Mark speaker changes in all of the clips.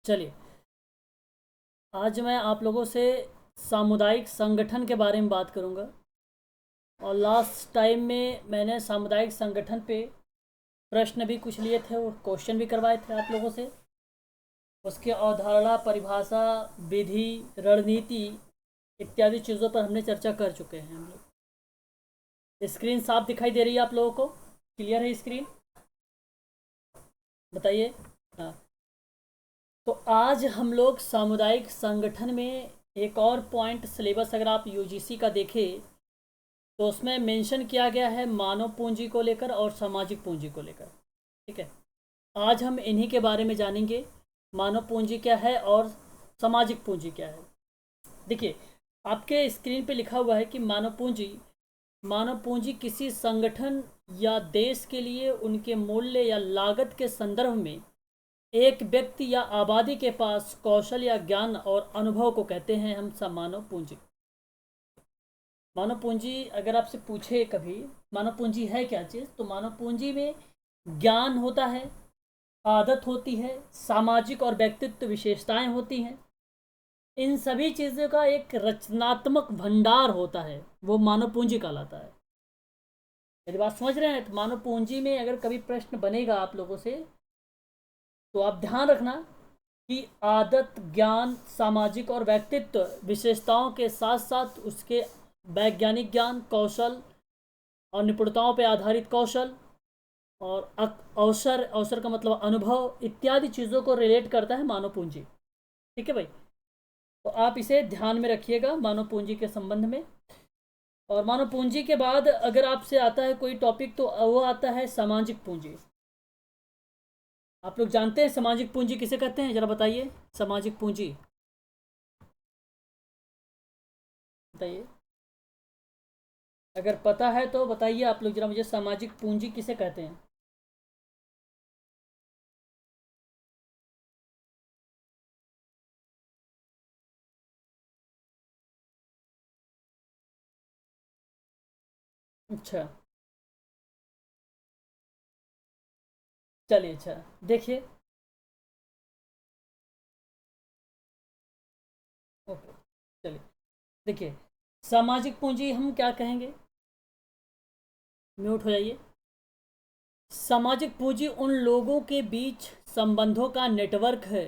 Speaker 1: चलिए, आज मैं आप लोगों से सामुदायिक संगठन के बारे में बात करूंगा। और लास्ट टाइम में मैंने सामुदायिक संगठन पे प्रश्न भी कुछ लिए थे और क्वेश्चन भी करवाए थे आप लोगों से। उसकी अवधारणा, परिभाषा, विधि, रणनीति इत्यादि चीज़ों पर हमने चर्चा कर चुके हैं हम लोग। स्क्रीन साफ दिखाई दे रही है आप लोगों को? क्लियर है स्क्रीन? बताइए। हाँ, तो आज हम लोग सामुदायिक संगठन में एक और पॉइंट, सिलेबस अगर आप यूजीसी का देखें तो उसमें मेंशन किया गया है मानव पूंजी को लेकर और सामाजिक पूंजी को लेकर। ठीक है, आज हम इन्हीं के बारे में जानेंगे। मानव पूंजी क्या है और सामाजिक पूंजी क्या है। देखिए, आपके स्क्रीन पे लिखा हुआ है कि मानव पूंजी किसी संगठन या देश के लिए उनके मूल्य या लागत के संदर्भ में एक व्यक्ति या आबादी के पास कौशल या ज्ञान और अनुभव को कहते हैं हम सब मानव पूंजी। मानव पूंजी अगर आपसे पूछे कभी मानव पूंजी है क्या चीज़, तो मानव पूंजी में ज्ञान होता है, आदत होती है, सामाजिक और व्यक्तित्व विशेषताएं होती हैं। इन सभी चीज़ों का एक रचनात्मक भंडार होता है, वो मानव पूंजी कहलाता है। मेरी बात समझ रहे हैं? तो मानव पूंजी में अगर कभी प्रश्न बनेगा आप लोगों से, तो आप ध्यान रखना कि आदत, ज्ञान, सामाजिक और व्यक्तित्व विशेषताओं के साथ साथ उसके वैज्ञानिक ज्ञान, कौशल और निपुणताओं पर आधारित कौशल और अवसर, अवसर का मतलब अनुभव इत्यादि चीज़ों को रिलेट करता है मानव पूंजी। ठीक है भाई, तो आप इसे ध्यान में रखिएगा मानव पूंजी के संबंध में। और मानव पूंजी के बाद अगर आपसे आता है कोई टॉपिक, तो वो आता है सामाजिक पूंजी। आप लोग जानते हैं सामाजिक पूंजी किसे कहते हैं? जरा बताइए, सामाजिक पूंजी बताइए। अगर पता है तो बताइए आप लोग जरा मुझे, सामाजिक पूंजी किसे कहते हैं? अच्छा, चलिए, अच्छा देखिए। ओके, चलिए देखिए, सामाजिक पूंजी हम क्या कहेंगे? म्यूट हो जाइए। सामाजिक पूंजी उन लोगों के बीच संबंधों का नेटवर्क है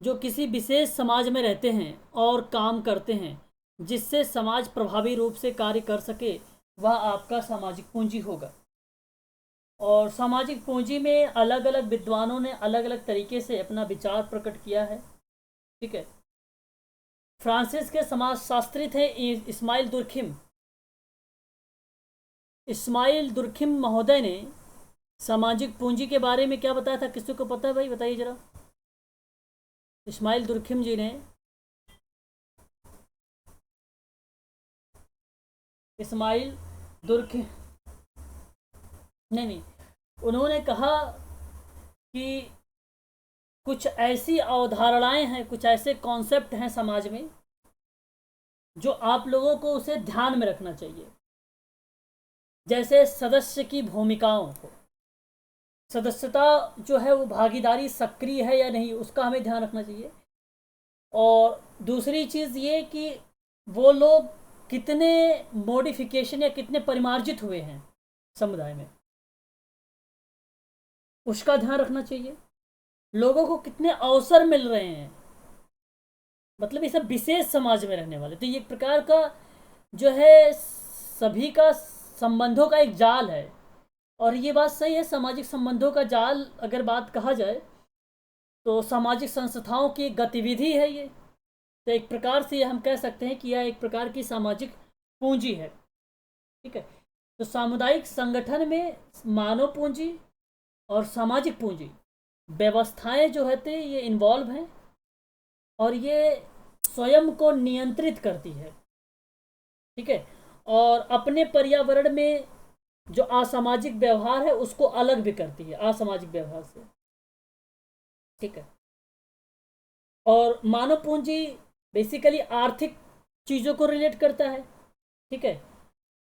Speaker 1: जो किसी विशेष समाज में रहते हैं और काम करते हैं, जिससे समाज प्रभावी रूप से कार्य कर सके, वह आपका सामाजिक पूंजी होगा। और सामाजिक पूंजी में अलग अलग विद्वानों ने अलग अलग तरीके से अपना विचार प्रकट किया है। ठीक है, फ्रांसिस के समाजशास्त्री थे इस्माइल दुर्खिम महोदय ने सामाजिक पूंजी के बारे में क्या बताया था? किसी को पता है भाई? बताइए जरा। इस्माइल दुर्खिम जी ने, इस्माइल दुर्खिम, नहीं नहीं, उन्होंने कहा कि कुछ ऐसी अवधारणाएं हैं, कुछ ऐसे कॉन्सेप्ट हैं समाज में जो आप लोगों को उसे ध्यान में रखना चाहिए। जैसे सदस्य की भूमिकाओं को, सदस्यता जो है वो भागीदारी सक्रिय है या नहीं, उसका हमें ध्यान रखना चाहिए। और दूसरी चीज़ ये कि वो लोग कितने मॉडिफिकेशन या कितने परिमार्जित हुए हैं समुदाय में, उसका ध्यान रखना चाहिए। लोगों को कितने अवसर मिल रहे हैं, मतलब ये सब विशेष समाज में रहने वाले, तो ये एक प्रकार का जो है सभी का संबंधों का एक जाल है। और ये बात सही है, सामाजिक संबंधों का जाल अगर बात कहा जाए तो सामाजिक संस्थाओं की गतिविधि है ये। तो एक प्रकार से हम कह सकते हैं कि यह एक प्रकार की सामाजिक पूंजी है। ठीक है, तो सामुदायिक संगठन में मानव पूंजी और सामाजिक पूंजी व्यवस्थाएं जो होते ये इन्वॉल्व हैं, और ये स्वयं को नियंत्रित करती है। ठीक है, और अपने पर्यावरण में जो असामाजिक व्यवहार है उसको अलग भी करती है असामाजिक व्यवहार से। ठीक है, और मानव पूंजी बेसिकली आर्थिक चीज़ों को रिलेट करता है। ठीक है,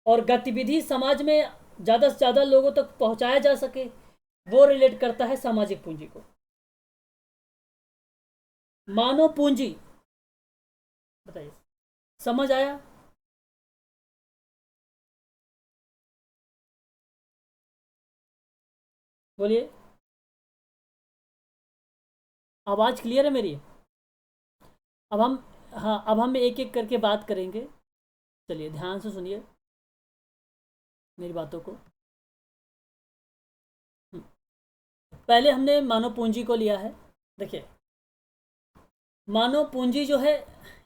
Speaker 1: और गतिविधि समाज में ज़्यादा से ज़्यादा लोगों तक पहुंचाया जा सके, वो रिलेट करता है सामाजिक पूंजी को। मानव पूंजी, बताइए, समझ आया? बोलिए, आवाज़ क्लियर है मेरी? अब हम, हाँ, अब हम एक एक करके बात करेंगे। चलिए ध्यान से सुनिए मेरी बातों को। पहले हमने मानव पूंजी को लिया है। देखिए, मानव पूंजी जो है,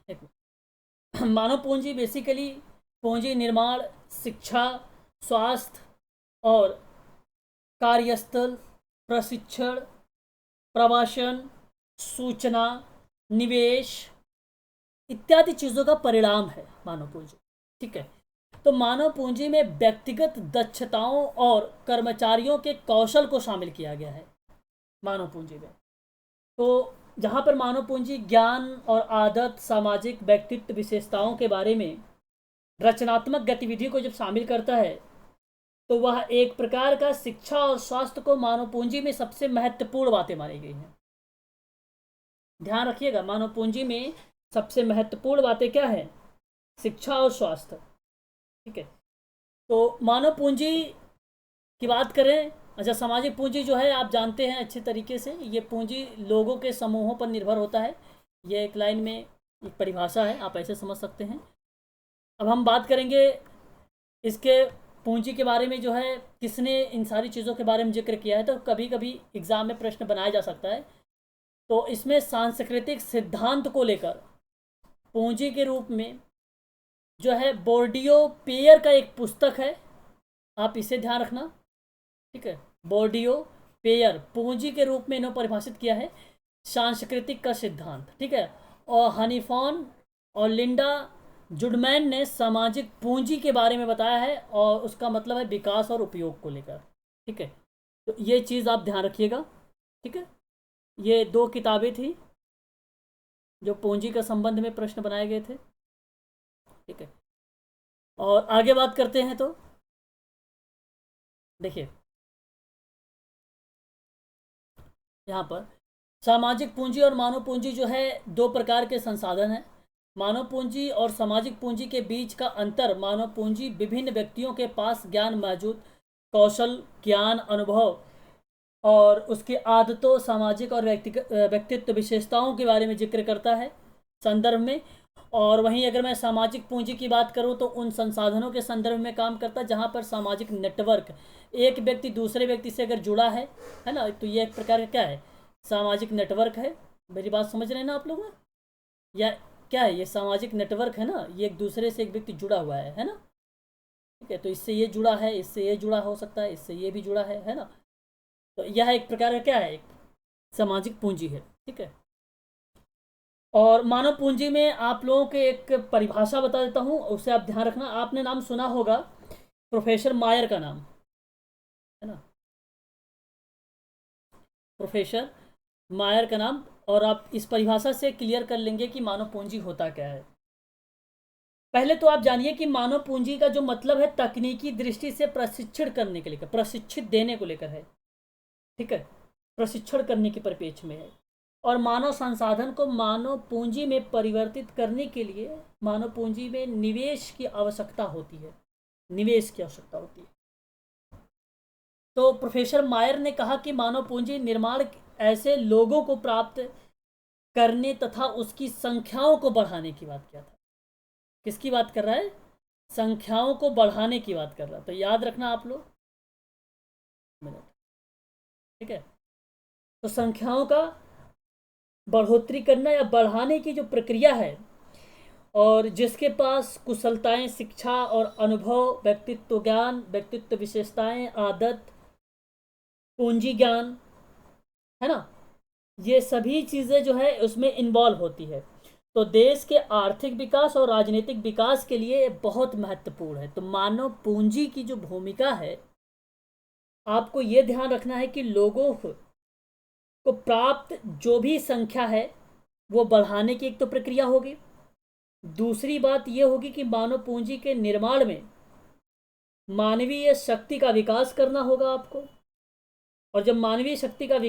Speaker 1: एक मानव पूंजी बेसिकली पूंजी निर्माण, शिक्षा, स्वास्थ्य और कार्यस्थल, प्रशिक्षण, प्रवासन, सूचना, निवेश इत्यादि चीज़ों का परिणाम है मानव पूंजी। ठीक है, तो मानव पूंजी में व्यक्तिगत दक्षताओं और कर्मचारियों के कौशल को शामिल किया गया है मानव पूंजी में। तो जहाँ पर मानव पूंजी ज्ञान और आदत, सामाजिक व्यक्तित्व विशेषताओं के बारे में रचनात्मक गतिविधि को जब शामिल करता है, तो वह एक प्रकार का शिक्षा और स्वास्थ्य को मानव पूंजी में सबसे महत्वपूर्ण बातें मानी गई हैं। ध्यान रखिएगा, मानव पूंजी में सबसे महत्वपूर्ण बातें क्या है? शिक्षा और स्वास्थ्य। ठीक है, तो मानव पूंजी की बात करें, अच्छा, सामाजिक पूंजी जो है आप जानते हैं अच्छे तरीके से, ये पूंजी लोगों के समूहों पर निर्भर होता है। ये एक लाइन में एक परिभाषा है, आप ऐसे समझ सकते हैं। अब हम बात करेंगे इसके पूंजी के बारे में, जो है किसने इन सारी चीज़ों के बारे में जिक्र किया है, तो कभी कभी एग्जाम में प्रश्न बनाया जा सकता है। तो इसमें सांस्कृतिक सिद्धांत को लेकर पूंजी के रूप में जो है बोर्डियो पेयर का एक पुस्तक है, आप इसे ध्यान रखना। ठीक है, बोर्डियो पेयर पूंजी के रूप में इन्होंने परिभाषित किया है सांस्कृतिक का सिद्धांत। ठीक है, और हनीफॉन और लिंडा जुडमैन ने सामाजिक पूंजी के बारे में बताया है, और उसका मतलब है विकास और उपयोग को लेकर। ठीक है, तो ये चीज़ आप ध्यान रखिएगा। ठीक है, ये दो किताबें थी जो पूंजी का संबंध में प्रश्न बनाए गए थे। ठीक है, और आगे बात करते हैं तो देखिए, यहाँ पर सामाजिक पूंजी और मानव पूंजी जो है दो प्रकार के संसाधन हैं। मानव पूंजी और सामाजिक पूंजी के बीच का अंतर, मानव पूंजी विभिन्न व्यक्तियों के पास ज्ञान मौजूद, कौशल, ज्ञान, अनुभव और उसकी आदतों, सामाजिक और व्यक्तित्व विशेषताओं के बारे में जिक्र करता है संदर्भ में। और वहीं अगर मैं सामाजिक पूंजी की बात करूं तो उन संसाधनों के संदर्भ में काम करता है जहां पर सामाजिक नेटवर्क, एक व्यक्ति दूसरे व्यक्ति से अगर जुड़ा है ना, तो ये एक प्रकार का क्या है? सामाजिक नेटवर्क है। मेरी बात समझ रहे हैं ना आप लोग? या क्या है ये? सामाजिक नेटवर्क है ना, ये एक दूसरे से एक व्यक्ति जुड़ा हुआ है ना। ठीक है, तो इससे ये जुड़ा है, इससे ये जुड़ा हो सकता है, इससे ये भी जुड़ा है ना। तो यह एक प्रकार का क्या है? एक सामाजिक पूंजी है। ठीक है, और मानव पूंजी में आप लोगों के एक परिभाषा बता देता हूँ, उसे आप ध्यान रखना। आपने नाम सुना होगा प्रोफेसर मायर का नाम, है ना, प्रोफेसर मायर का नाम। और आप इस परिभाषा से क्लियर कर लेंगे कि मानव पूंजी होता क्या है। पहले तो आप जानिए कि मानव पूंजी का जो मतलब है तकनीकी दृष्टि से प्रशिक्षण करने के लेकर, प्रशिक्षित देने को लेकर है। ठीक है, प्रशिक्षण करने के परिप्रेक्ष्य में है। और मानव संसाधन को मानव पूंजी में परिवर्तित करने के लिए मानव पूंजी में निवेश की आवश्यकता होती है, निवेश की आवश्यकता होती है। तो प्रोफेसर मायर ने कहा कि मानव पूंजी निर्माण ऐसे लोगों को प्राप्त करने तथा उसकी संख्याओं को बढ़ाने की बात किया था। किसकी बात कर रहा है? संख्याओं को बढ़ाने की बात कर रहा है। तो याद रखना आप लोग, ठीक है। तो संख्याओं का बढ़ोतरी करना या बढ़ाने की जो प्रक्रिया है, और जिसके पास कुशलताएं, शिक्षा और अनुभव, व्यक्तित्व ज्ञान, व्यक्तित्व विशेषताएं, आदत, पूंजी ज्ञान, है ना, ये सभी चीज़ें जो है उसमें इन्वॉल्व होती है, तो देश के आर्थिक विकास और राजनीतिक विकास के लिए बहुत महत्वपूर्ण है। तो मानव पूंजी की जो भूमिका है, आपको ये ध्यान रखना है कि लोगों को प्राप्त जो भी संख्या है वो बढ़ाने की एक तो प्रक्रिया होगी। दूसरी बात ये होगी कि मानव पूंजी के निर्माण में मानवीय शक्ति का विकास करना होगा आपको। और जब मानवीय शक्ति का